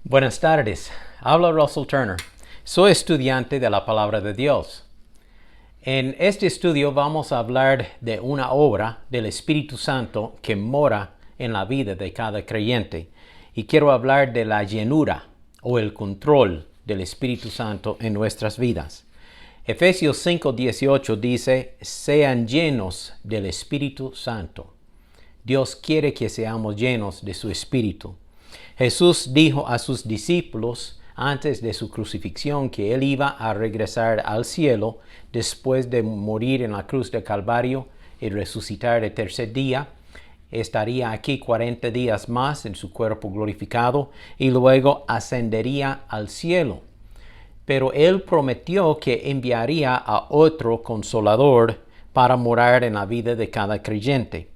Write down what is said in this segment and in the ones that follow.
Buenas tardes, habla Russell Turner. Soy estudiante de la Palabra de Dios. En este estudio vamos a hablar de una obra del Espíritu Santo que mora en la vida de cada creyente. Y quiero hablar de la llenura o el control del Espíritu Santo en nuestras vidas. Efesios 5:18 dice, sean llenos del Espíritu Santo. Dios quiere que seamos llenos de su Espíritu. Jesús dijo a sus discípulos antes de su crucifixión que Él iba a regresar al cielo después de morir en la cruz del Calvario y resucitar el tercer día. Estaría aquí 40 días más en su cuerpo glorificado y luego ascendería al cielo. Pero Él prometió que enviaría a otro consolador para morar en la vida de cada creyente.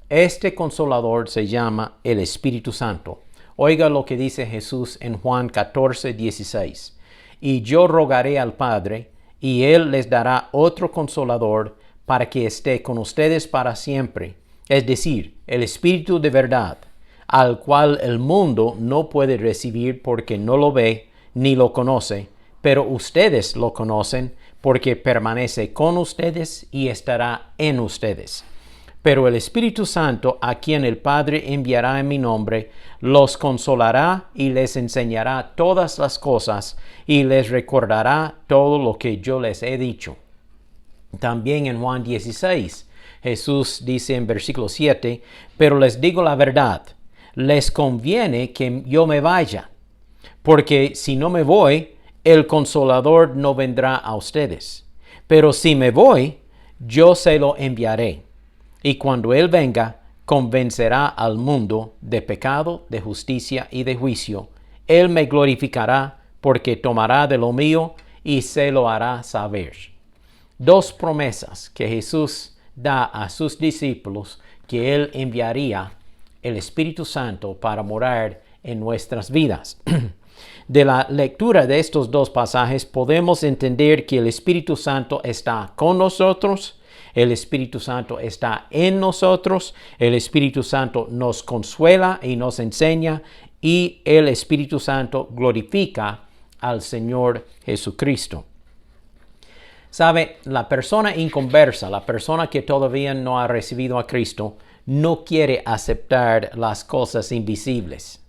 Este consolador se llama el Espíritu Santo. Oiga lo que dice Jesús en Juan 14:16. Y yo rogaré al Padre, y Él les dará otro consolador para que esté con ustedes para siempre. Es decir, el Espíritu de verdad, al cual el mundo no puede recibir porque no lo ve ni lo conoce, pero ustedes lo conocen porque permanece con ustedes y estará en ustedes. Pero el Espíritu Santo, a quien el Padre enviará en mi nombre, los consolará y les enseñará todas las cosas y les recordará todo lo que yo les he dicho. También en Juan 16, Jesús dice en versículo 7, pero les digo la verdad, les conviene que yo me vaya, porque si no me voy, el Consolador no vendrá a ustedes. Pero si me voy, yo se lo enviaré. Y cuando Él venga, convencerá al mundo de pecado, de justicia y de juicio. Él me glorificará porque tomará de lo mío y se lo hará saber. Dos promesas que Jesús da a sus discípulos que Él enviaría el Espíritu Santo para morar en nuestras vidas. De la lectura de estos dos pasajes podemos entender que el Espíritu Santo está con nosotros. El Espíritu Santo está en nosotros, el Espíritu Santo nos consuela y nos enseña y el Espíritu Santo glorifica al Señor Jesucristo. ¿Sabe? La persona inconversa, la persona que todavía no ha recibido a Cristo, no quiere aceptar las cosas invisibles.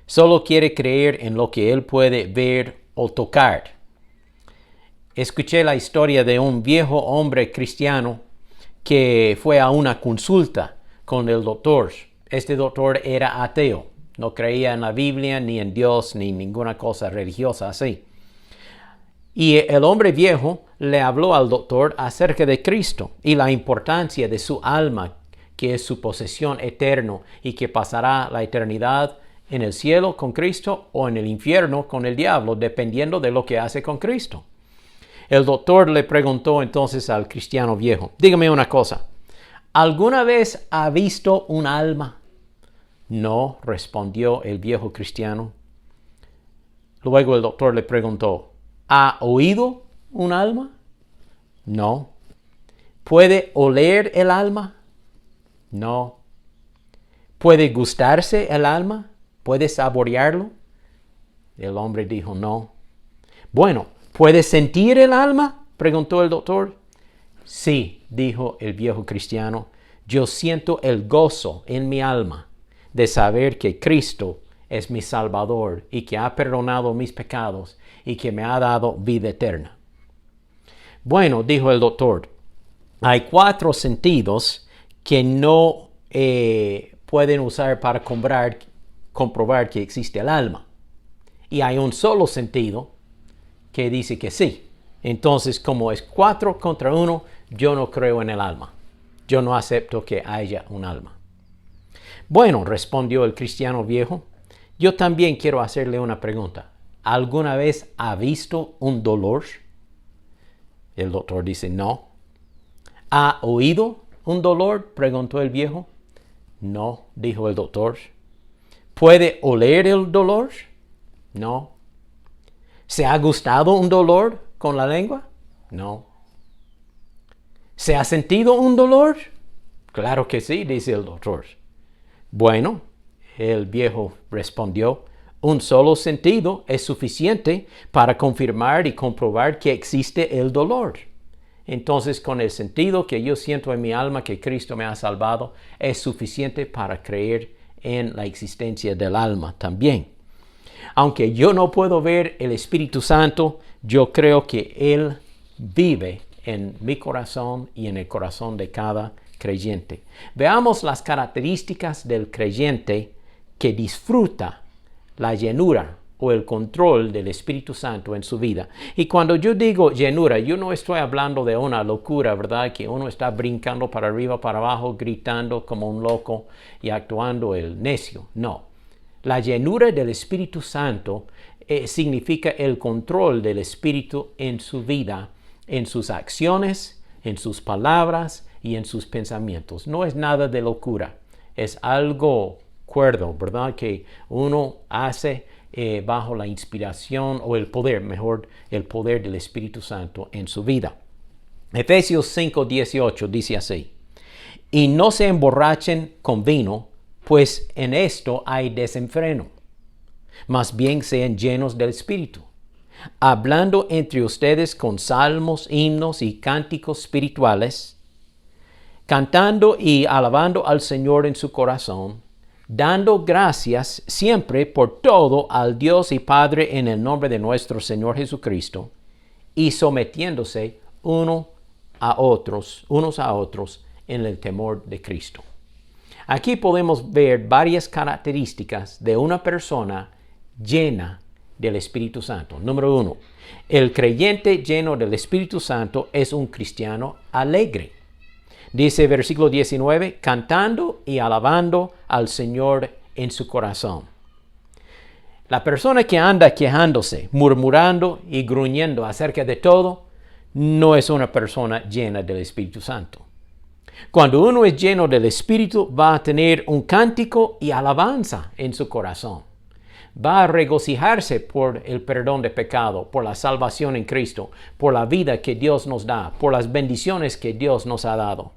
Solo quiere creer en lo que él puede ver o tocar. Escuché la historia de un viejo hombre cristiano que fue a una consulta con el doctor. Este doctor era ateo, no creía en la Biblia, ni en Dios, ni ninguna cosa religiosa así. Y el hombre viejo le habló al doctor acerca de Cristo y la importancia de su alma, que es su posesión eterna y que pasará la eternidad en el cielo con Cristo o en el infierno con el diablo, dependiendo de lo que hace con Cristo. El doctor le preguntó entonces al cristiano viejo, dígame una cosa, ¿alguna vez ha visto un alma? No, respondió el viejo cristiano. Luego el doctor le preguntó, ¿ha oído un alma? No. ¿Puede oler el alma? No. ¿Puede gustarse el alma? ¿Puede saborearlo? El hombre dijo, no. Bueno, ¿puede sentir el alma? Preguntó el doctor. Sí, dijo el viejo cristiano, yo siento el gozo en mi alma de saber que Cristo es mi Salvador y que ha perdonado mis pecados y que me ha dado vida eterna. Bueno, dijo el doctor, hay 4 sentidos que no pueden usar para comprobar que existe el alma. Y hay un solo sentido que dice que sí. Entonces, como es 4 contra 1, yo no creo en el alma. Yo no acepto que haya un alma. Bueno, respondió el cristiano viejo, yo también quiero hacerle una pregunta. ¿Alguna vez ha visto un dolor? El doctor dice, no. ¿Ha oído un dolor? Preguntó el viejo. No, dijo el doctor. ¿Puede oler el dolor? No. ¿Se ha gustado un dolor con la lengua? No. ¿Se ha sentido un dolor? Claro que sí, dice el doctor. Bueno, el viejo respondió, Un solo sentido es suficiente para confirmar y comprobar que existe el dolor. Entonces, con el sentido que yo siento en mi alma que Cristo me ha salvado, es suficiente para creer en la existencia del alma también. Aunque yo no puedo ver el Espíritu Santo, yo creo que Él vive en mi corazón y en el corazón de cada creyente. Veamos las características del creyente que disfruta la llenura o el control del Espíritu Santo en su vida. Y cuando yo digo llenura, yo no estoy hablando de una locura, ¿verdad? Que uno está brincando para arriba, para abajo, gritando como un loco y actuando el necio. No. La llenura del Espíritu Santo significa el control del Espíritu en su vida, en sus acciones, en sus palabras y en sus pensamientos. No es nada de locura. Es algo cuerdo, ¿verdad? Que uno hace bajo la inspiración o el poder del Espíritu Santo en su vida. Efesios 5:18 dice así: y no se emborrachen con vino, pues en esto hay desenfreno. Más bien sean llenos del Espíritu, hablando entre ustedes con salmos, himnos y cánticos espirituales, cantando y alabando al Señor en su corazón, dando gracias siempre por todo al Dios y Padre en el nombre de nuestro Señor Jesucristo, y sometiéndose unos a otros en el temor de Cristo. Aquí podemos ver varias características de una persona llena del Espíritu Santo. Número 1, el creyente lleno del Espíritu Santo es un cristiano alegre. Dice versículo 19, cantando y alabando al Señor en su corazón. La persona que anda quejándose, murmurando y gruñendo acerca de todo, no es una persona llena del Espíritu Santo. Cuando uno es lleno del Espíritu, va a tener un cántico y alabanza en su corazón. Va a regocijarse por el perdón de pecado, por la salvación en Cristo, por la vida que Dios nos da, por las bendiciones que Dios nos ha dado.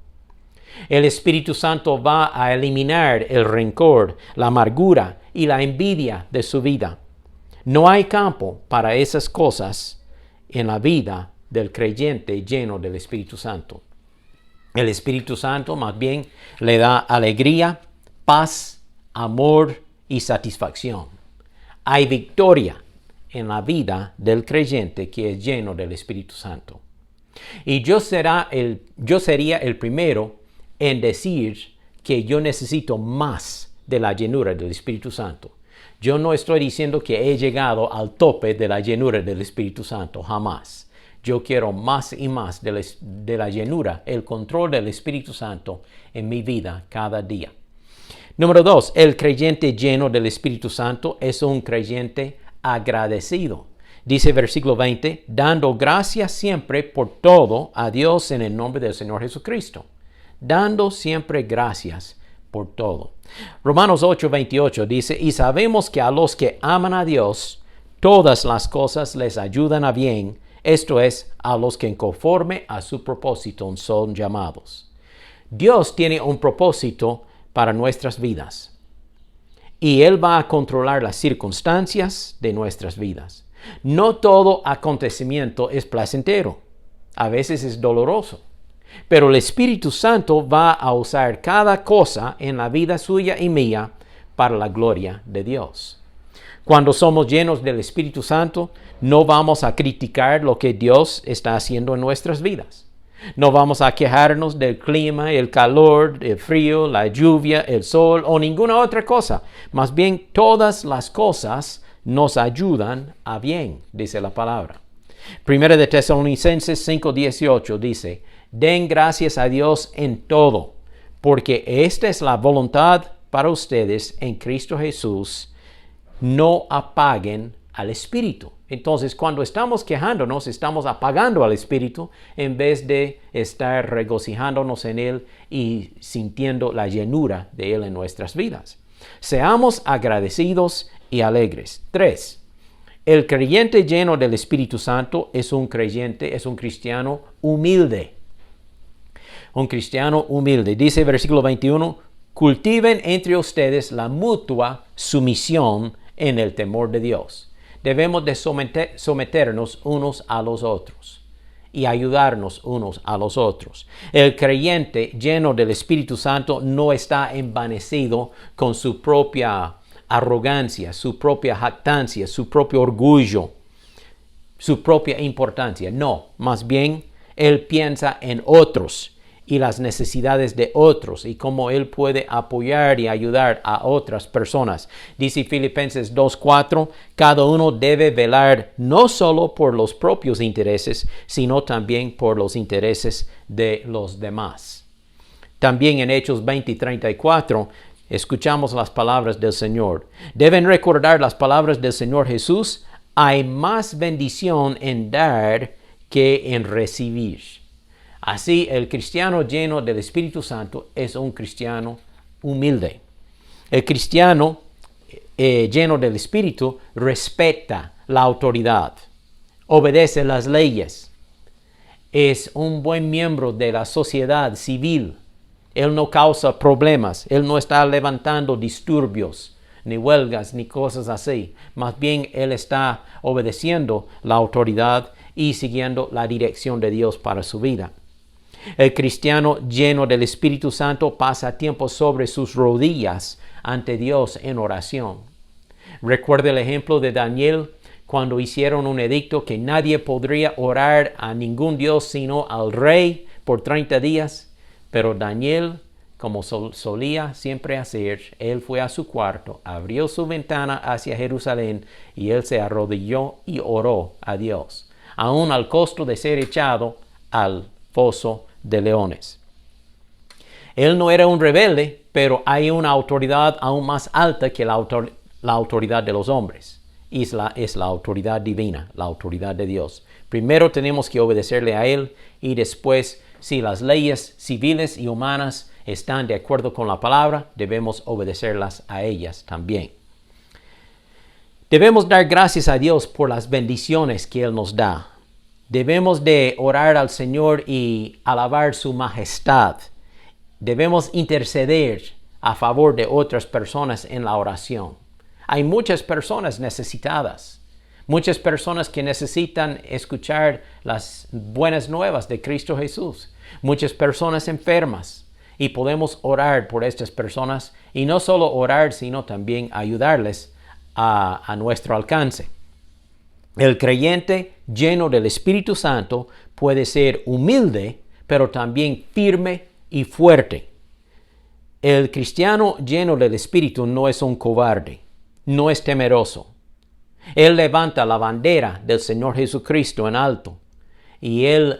El Espíritu Santo va a eliminar el rencor, la amargura y la envidia de su vida. No hay campo para esas cosas en la vida del creyente lleno del Espíritu Santo. El Espíritu Santo más bien le da alegría, paz, amor y satisfacción. Hay victoria en la vida del creyente que es lleno del Espíritu Santo. Y yo sería el primero en decir que yo necesito más de la llenura del Espíritu Santo. Yo no estoy diciendo que he llegado al tope de la llenura del Espíritu Santo, jamás. Yo quiero más y más de la llenura, el control del Espíritu Santo en mi vida cada día. Número 2, el creyente lleno del Espíritu Santo es un creyente agradecido. Dice versículo 20, dando gracias siempre por todo a Dios en el nombre del Señor Jesucristo. Dando siempre gracias por todo. Romanos 8:28 dice, y sabemos que a los que aman a Dios, todas las cosas les ayudan a bien, esto es, a los que conforme a su propósito son llamados. Dios tiene un propósito para nuestras vidas. Y Él va a controlar las circunstancias de nuestras vidas. No todo acontecimiento es placentero. A veces es doloroso. Pero el Espíritu Santo va a usar cada cosa en la vida suya y mía para la gloria de Dios. Cuando somos llenos del Espíritu Santo, no vamos a criticar lo que Dios está haciendo en nuestras vidas. No vamos a quejarnos del clima, el calor, el frío, la lluvia, el sol o ninguna otra cosa. Más bien, todas las cosas nos ayudan a bien, dice la palabra. Primera de Tesalonicenses 5:18 dice, den gracias a Dios en todo, porque esta es la voluntad para ustedes en Cristo Jesús. No apaguen al Espíritu. Entonces, cuando estamos quejándonos, estamos apagando al Espíritu en vez de estar regocijándonos en Él y sintiendo la llenura de Él en nuestras vidas. Seamos agradecidos y alegres. 3. El creyente lleno del Espíritu Santo es un cristiano humilde. Un cristiano humilde. Dice versículo 21, cultiven entre ustedes la mutua sumisión en el temor de Dios. Debemos de someternos unos a los otros y ayudarnos unos a los otros. El creyente lleno del Espíritu Santo no está envanecido con su propia arrogancia, su propia jactancia, su propio orgullo, su propia importancia. No, más bien él piensa en otros y las necesidades de otros y cómo él puede apoyar y ayudar a otras personas. Dice Filipenses 2:4, cada uno debe velar no solo por los propios intereses, sino también por los intereses de los demás. También en Hechos 20:34 escuchamos las palabras del Señor. Deben recordar las palabras del Señor Jesús: hay más bendición en dar que en recibir. Así, el cristiano lleno del Espíritu Santo es un cristiano humilde. El cristiano lleno del Espíritu respeta la autoridad, obedece las leyes, es un buen miembro de la sociedad civil. Él no causa problemas, él no está levantando disturbios, ni huelgas, ni cosas así. Más bien, él está obedeciendo la autoridad y siguiendo la dirección de Dios para su vida. El cristiano lleno del Espíritu Santo pasa tiempo sobre sus rodillas ante Dios en oración. Recuerda el ejemplo de Daniel cuando hicieron un edicto que nadie podría orar a ningún Dios sino al rey por 30 días. Pero Daniel, como solía siempre hacer, él fue a su cuarto, abrió su ventana hacia Jerusalén y él se arrodilló y oró a Dios, aun al costo de ser echado al foso de leones. Él no era un rebelde, pero hay una autoridad aún más alta que la autoridad de los hombres. Es la autoridad divina, la autoridad de Dios. Primero tenemos que obedecerle a Él y después, si las leyes civiles y humanas están de acuerdo con la palabra, debemos obedecerlas a ellas también. Debemos dar gracias a Dios por las bendiciones que Él nos da. Debemos de orar al Señor y alabar su majestad. Debemos interceder a favor de otras personas en la oración. Hay muchas personas necesitadas, muchas personas que necesitan escuchar las buenas nuevas de Cristo Jesús, muchas personas enfermas, y podemos orar por estas personas y no solo orar, sino también ayudarles a nuestro alcance. El creyente lleno del Espíritu Santo puede ser humilde, pero también firme y fuerte. El cristiano lleno del Espíritu no es un cobarde, no es temeroso. Él levanta la bandera del Señor Jesucristo en alto y él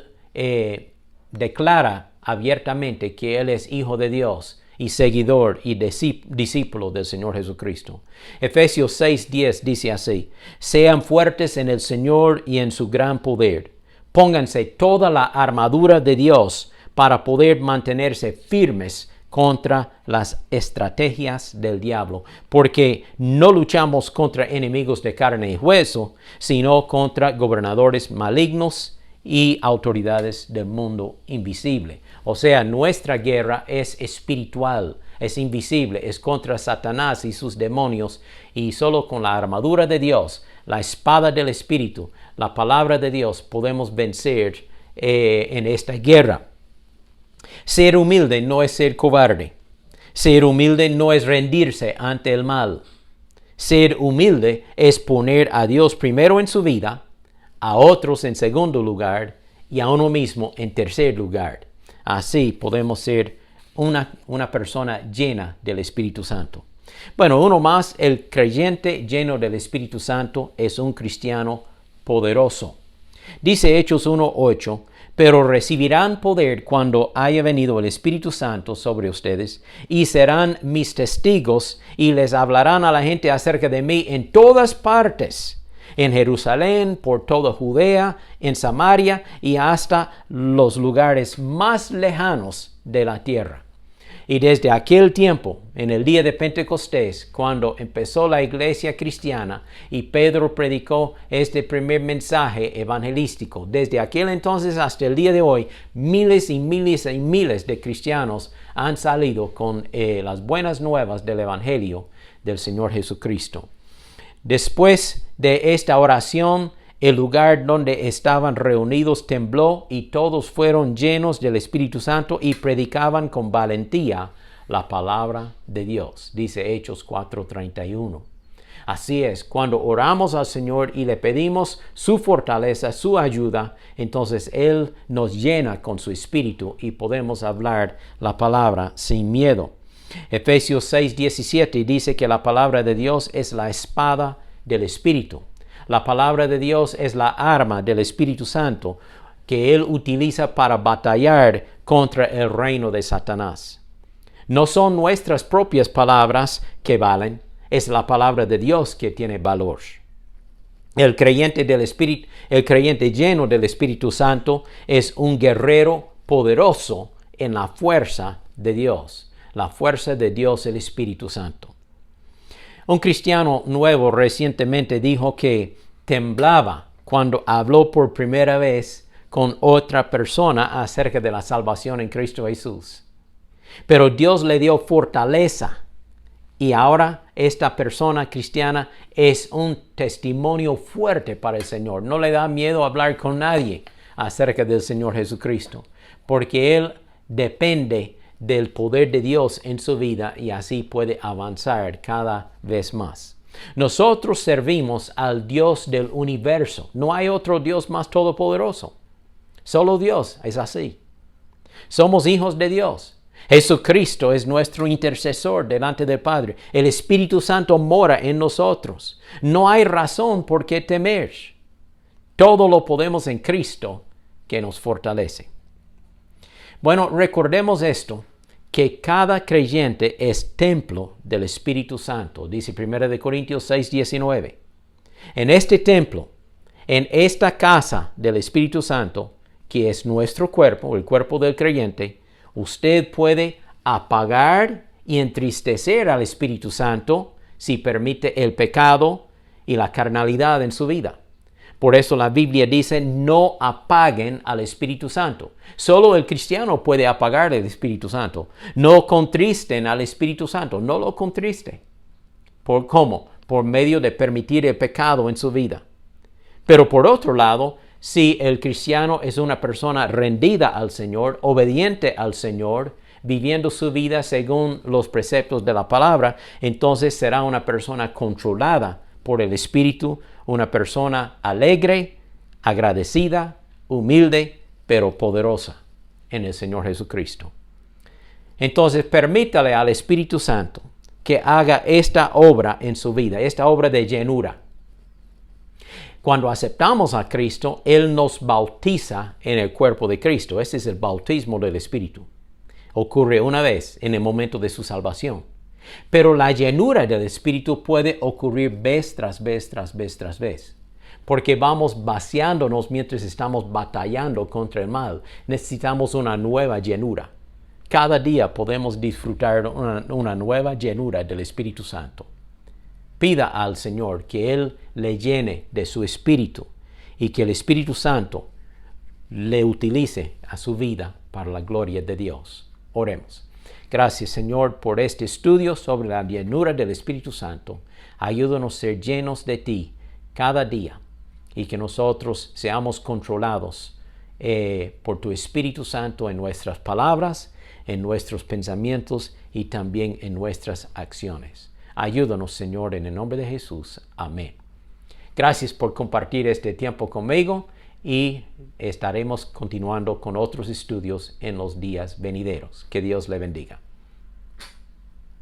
declara abiertamente que Él es Hijo de Dios y seguidor y discípulo del Señor Jesucristo. Efesios 6:10 dice así: sean fuertes en el Señor y en su gran poder. Pónganse toda la armadura de Dios para poder mantenerse firmes contra las estrategias del diablo, porque no luchamos contra enemigos de carne y hueso, sino contra gobernadores malignos y autoridades del mundo invisible. O sea, nuestra guerra es espiritual, es invisible, es contra Satanás y sus demonios, y solo con la armadura de Dios, la espada del Espíritu, la palabra de Dios, podemos vencer en esta guerra. Ser humilde no es ser cobarde. Ser humilde no es rendirse ante el mal. Ser humilde es poner a Dios primero en su vida, a otros en segundo lugar y a uno mismo en tercer lugar. Así podemos ser una persona llena del Espíritu Santo. Bueno, uno más, el creyente lleno del Espíritu Santo es un cristiano poderoso. Dice Hechos 1:8, pero recibirán poder cuando haya venido el Espíritu Santo sobre ustedes y serán mis testigos y les hablarán a la gente acerca de mí en todas partes, en Jerusalén, por toda Judea, en Samaria y hasta los lugares más lejanos de la tierra. Y desde aquel tiempo, en el día de Pentecostés, cuando empezó la iglesia cristiana y Pedro predicó este primer mensaje evangelístico, desde aquel entonces hasta el día de hoy, miles y miles y miles de cristianos han salido con las buenas nuevas del evangelio del Señor Jesucristo. Después de esta oración, el lugar donde estaban reunidos tembló y todos fueron llenos del Espíritu Santo y predicaban con valentía la palabra de Dios. Dice Hechos 4:31. Así es, cuando oramos al Señor y le pedimos su fortaleza, su ayuda, entonces Él nos llena con su Espíritu y podemos hablar la palabra sin miedo. Efesios 6:17 dice que la palabra de Dios es la espada del Espíritu. La palabra de Dios es la arma del Espíritu Santo que Él utiliza para batallar contra el reino de Satanás. No son nuestras propias palabras que valen, es la palabra de Dios que tiene valor. El creyente lleno del Espíritu Santo es un guerrero poderoso en la fuerza de Dios. La fuerza de Dios, el Espíritu Santo. Un cristiano nuevo recientemente dijo que temblaba cuando habló por primera vez con otra persona acerca de la salvación en Cristo Jesús. Pero Dios le dio fortaleza y ahora esta persona cristiana es un testimonio fuerte para el Señor. No le da miedo hablar con nadie acerca del Señor Jesucristo, porque Él depende del poder de Dios en su vida y así puede avanzar cada vez más. Nosotros servimos al Dios del universo. No hay otro Dios más todopoderoso. Solo Dios es así. Somos hijos de Dios. Jesucristo es nuestro intercesor delante del Padre. El Espíritu Santo mora en nosotros. No hay razón por qué temer. Todo lo podemos en Cristo que nos fortalece. Bueno, recordemos esto, que cada creyente es templo del Espíritu Santo, dice 1 Corintios 6:19. En este templo, en esta casa del Espíritu Santo, que es nuestro cuerpo, el cuerpo del creyente, usted puede apagar y entristecer al Espíritu Santo si permite el pecado y la carnalidad en su vida. Por eso la Biblia dice, no apaguen al Espíritu Santo. Solo el cristiano puede apagar el Espíritu Santo. No contristen al Espíritu Santo. No lo contriste. ¿Por cómo? Por medio de permitir el pecado en su vida. Pero por otro lado, si el cristiano es una persona rendida al Señor, obediente al Señor, viviendo su vida según los preceptos de la palabra, entonces será una persona controlada por el Espíritu, una persona alegre, agradecida, humilde, pero poderosa en el Señor Jesucristo. Entonces, permítale al Espíritu Santo que haga esta obra en su vida, esta obra de llenura. Cuando aceptamos a Cristo, Él nos bautiza en el cuerpo de Cristo. Este es el bautismo del Espíritu. Ocurre una vez en el momento de su salvación. Pero la llenura del Espíritu puede ocurrir vez tras vez, tras vez, tras vez. Porque vamos vaciándonos mientras estamos batallando contra el mal. Necesitamos una nueva llenura. Cada día podemos disfrutar una nueva llenura del Espíritu Santo. Pida al Señor que Él le llene de su Espíritu y que el Espíritu Santo le utilice a su vida para la gloria de Dios. Oremos. Gracias, Señor, por este estudio sobre la llenura del Espíritu Santo. Ayúdanos a ser llenos de ti cada día y que nosotros seamos controlados por tu Espíritu Santo en nuestras palabras, en nuestros pensamientos y también en nuestras acciones. Ayúdanos, Señor, en el nombre de Jesús. Amén. Gracias por compartir este tiempo conmigo y estaremos continuando con otros estudios en los días venideros. Que Dios le bendiga.